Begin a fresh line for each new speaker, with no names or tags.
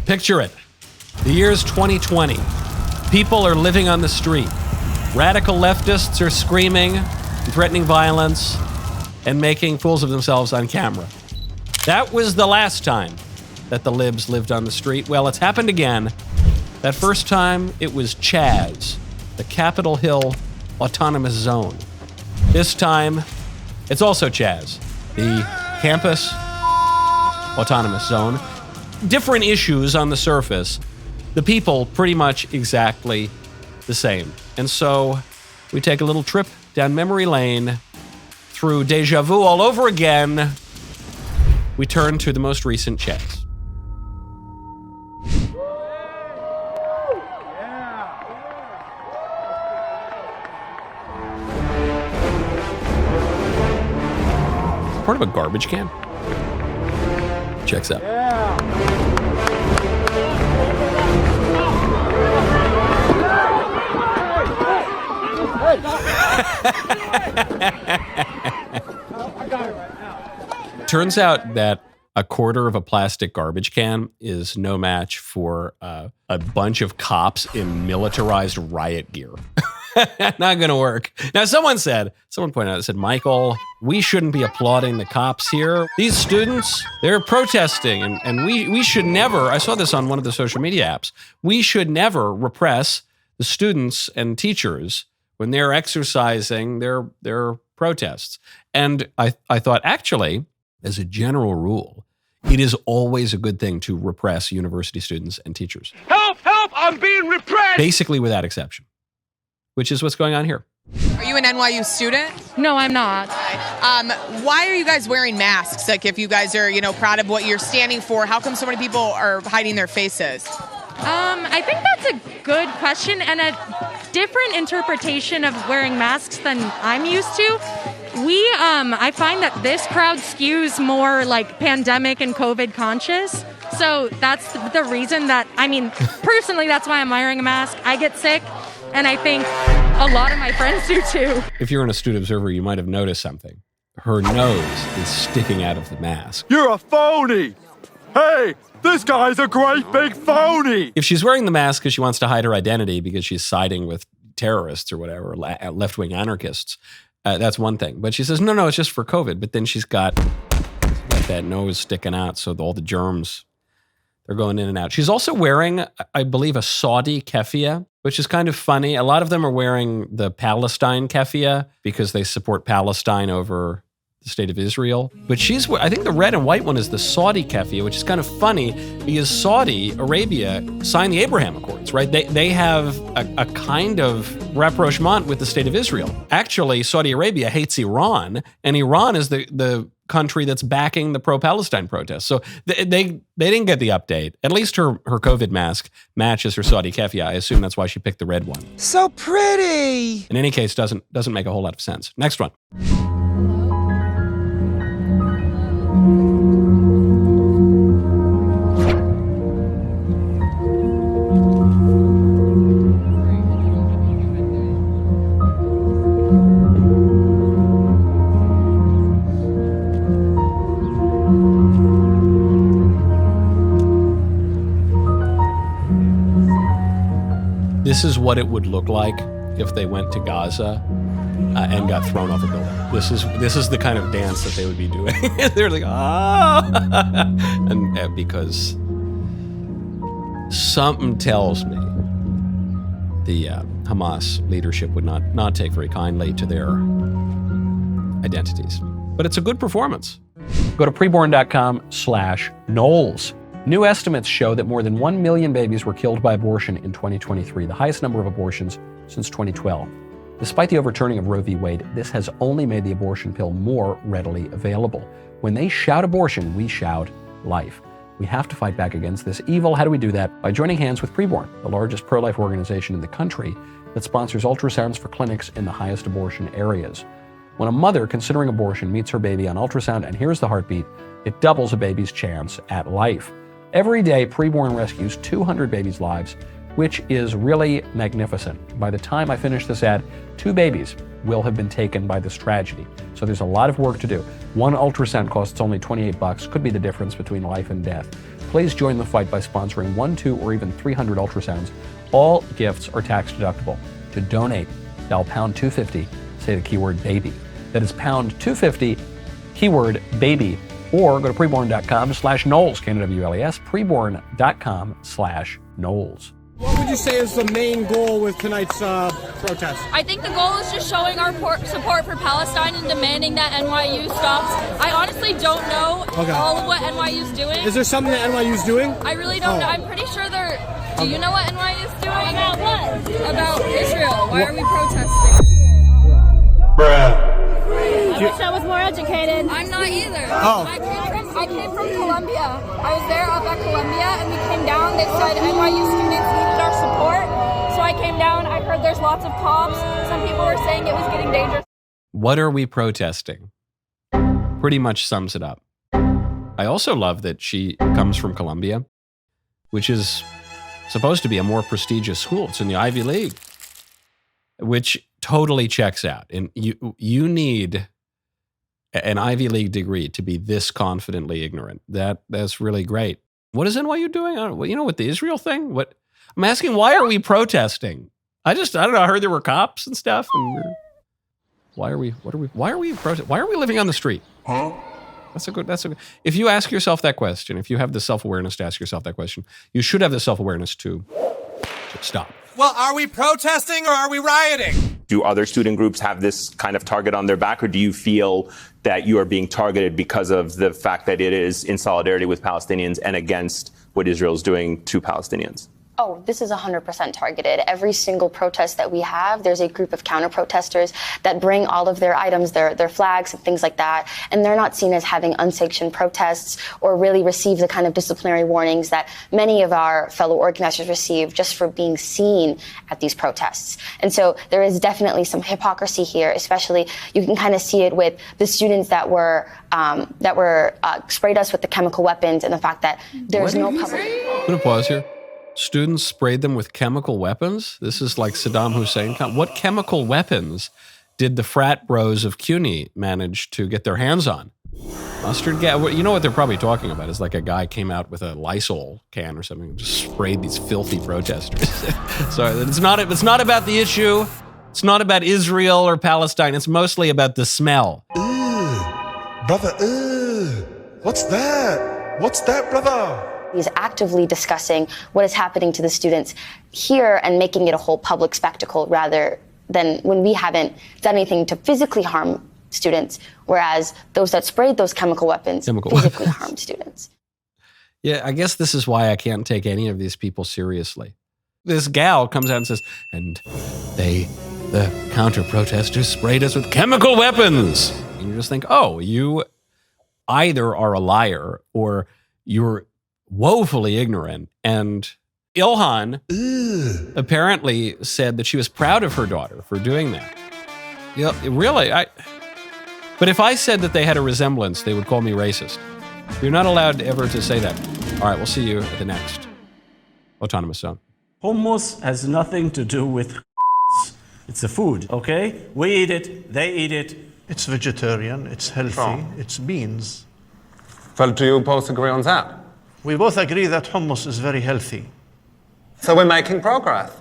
Picture it. The year's 2020. People are living on the street. Radical leftists are screaming and threatening violence and making fools of themselves on camera. That was the last time that the libs lived on the street. Well, it's happened again. That first time, it was CHAZ, the Capitol Hill Autonomous Zone. This time, it's also CHAZ, the Campus Autonomous Zone. Different issues on the surface. The people pretty much exactly the same. And so we take a little trip down memory lane through deja vu all over again. We turn to the most recent CHAZ. Part of a garbage can. Checks out. Turns out that a quarter of a plastic garbage can is no match for a bunch of cops in militarized riot gear. Not going to work. Now, someone pointed out, Michael, we shouldn't be applauding the cops here. These students, they're protesting, and we should never, I saw this on one of the social media apps, we should never repress the students and teachers when they're exercising their protests. And I thought, actually, as a general rule, it is always a good thing to repress university students and teachers.
Help, help, I'm being repressed!
Basically without exception. Which is what's going on here.
Are you an NYU student?
No, I'm not.
Why are you guys wearing masks? Like, if you guys are, proud of what you're standing for, how come so many people are hiding their faces?
I think that's a good question and a different interpretation of wearing masks than I'm used to. I find that this crowd skews more like pandemic and COVID conscious. So that's the reason personally, that's why I'm wearing a mask. I get sick. And I think a lot of my friends do too.
If you're an astute observer, you might have noticed something. Her nose is sticking out of the mask.
You're a phony! Hey, this guy's a great big phony!
If she's wearing the mask because she wants to hide her identity because she's siding with terrorists or whatever, left-wing anarchists, that's one thing. But she says, no, it's just for COVID. But then she's got that nose sticking out, so all the germs, they're going in and out. She's also wearing, I believe, a Saudi keffiyeh, which is kind of funny. A lot of them are wearing the Palestine keffiyeh because they support Palestine over the state of Israel. But I think the red and white one is the Saudi keffiyeh, which is kind of funny because Saudi Arabia signed the Abraham Accords, right? They have a kind of rapprochement with the state of Israel. Actually, Saudi Arabia hates Iran, and Iran is the country that's backing the pro-Palestine protests. So they didn't get the update. At least her COVID mask matches her Saudi keffiyeh. I assume that's why she picked the red one.
So pretty!
In any case, doesn't make a whole lot of sense. Next one. This is what it would look like if they went to Gaza and got thrown off a building. This is the kind of dance that they would be doing. They're like, and because something tells me the Hamas leadership would not take very kindly to their identities. But it's a good performance. Go to preborn.com/Knowles. New estimates show that more than 1 million babies were killed by abortion in 2023, the highest number of abortions since 2012. Despite the overturning of Roe v. Wade, this has only made the abortion pill more readily available. When they shout abortion, we shout life. We have to fight back against this evil. How do we do that? By joining hands with Preborn, the largest pro-life organization in the country that sponsors ultrasounds for clinics in the highest abortion areas. When a mother considering abortion meets her baby on ultrasound and hears the heartbeat, it doubles a baby's chance at life. Every day, Preborn rescues 200 babies' lives, which is really magnificent. By the time I finish this ad, 2 babies will have been taken by this tragedy. So there's a lot of work to do. One ultrasound costs only $28, could be the difference between life and death. Please join the fight by sponsoring 1, 2, or even 300 ultrasounds. All gifts are tax deductible. To donate, dial pound 250, say the keyword baby. That is pound 250, keyword baby, or go to preborn.com/Knowles, K-N-W-L-E-S, preborn.com/Knowles.
What would you say is the main goal with tonight's protest?
I think the goal is just showing our support for Palestine and demanding that NYU stops. I honestly don't know all of what NYU's doing.
Is there something that NYU's doing?
I really don't know. I'm pretty sure they're... Do you know what NYU's doing? About what? About Israel. Why are we protesting?
Bruh.
I wish I was more educated. I'm not either.
Oh.
I came from Columbia. I was there up at Columbia, and we came down. They said NYU students needed our support. So I came down. I heard there's lots of cops. Some people were saying it was getting dangerous.
What are we protesting? Pretty much sums it up. I also love that she comes from Columbia, which is supposed to be a more prestigious school. It's in the Ivy League, which totally checks out. And you need an Ivy League degree to be this confidently ignorant. That's really great. What is NYU doing? With the Israel thing? What I'm asking, why are we protesting? I don't know. I heard there were cops and stuff. And why are we protesting? Why are we living on the street?
Huh?
That's a good. If you ask yourself that question, if you have the self-awareness to ask yourself that question, you should have the self-awareness to stop.
Well, are we protesting or are we rioting?
Do other student groups have this kind of target on their back, or do you feel that you are being targeted because of the fact that it is in solidarity with Palestinians and against what Israel is doing to Palestinians?
Oh, this is 100% targeted. Every single protest that we have, there's a group of counter-protesters that bring all of their items, their flags and things like that, and they're not seen as having unsanctioned protests or really receive the kind of disciplinary warnings that many of our fellow organizers receive just for being seen at these protests. And so there is definitely some hypocrisy here, especially you can kind of see it with the students that were sprayed us with the chemical weapons and the fact that there's no public...
I'm going to pause here. Students sprayed them with chemical weapons? This is like Saddam Hussein. What chemical weapons did the frat bros of CUNY manage to get their hands on? Mustard gas? You know what they're probably talking about is like a guy came out with a Lysol can or something and just sprayed these filthy protesters. So it's not about the issue. It's not about Israel or Palestine. It's mostly about the smell.
Brother, what's that? What's that, brother?
He's actively discussing what is happening to the students here and making it a whole public spectacle rather than when we haven't done anything to physically harm students, whereas those that sprayed those chemical weapons physically harmed students.
Yeah, I guess this is why I can't take any of these people seriously. This gal comes out and says, and the counter-protesters sprayed us with chemical weapons. And you just think, oh, you either are a liar or you're woefully ignorant. And Ilhan apparently said that she was proud of her daughter for doing that. Really, but if I said that they had a resemblance, they would call me racist. You're not allowed ever to say that. All right, we'll see you at the next Autonomous Zone.
Hummus has nothing to do with it's a food, okay? We eat it, they eat it.
It's vegetarian, it's healthy, it's beans.
So do you both agree on that?
We both agree that hummus is very healthy.
So we're making progress.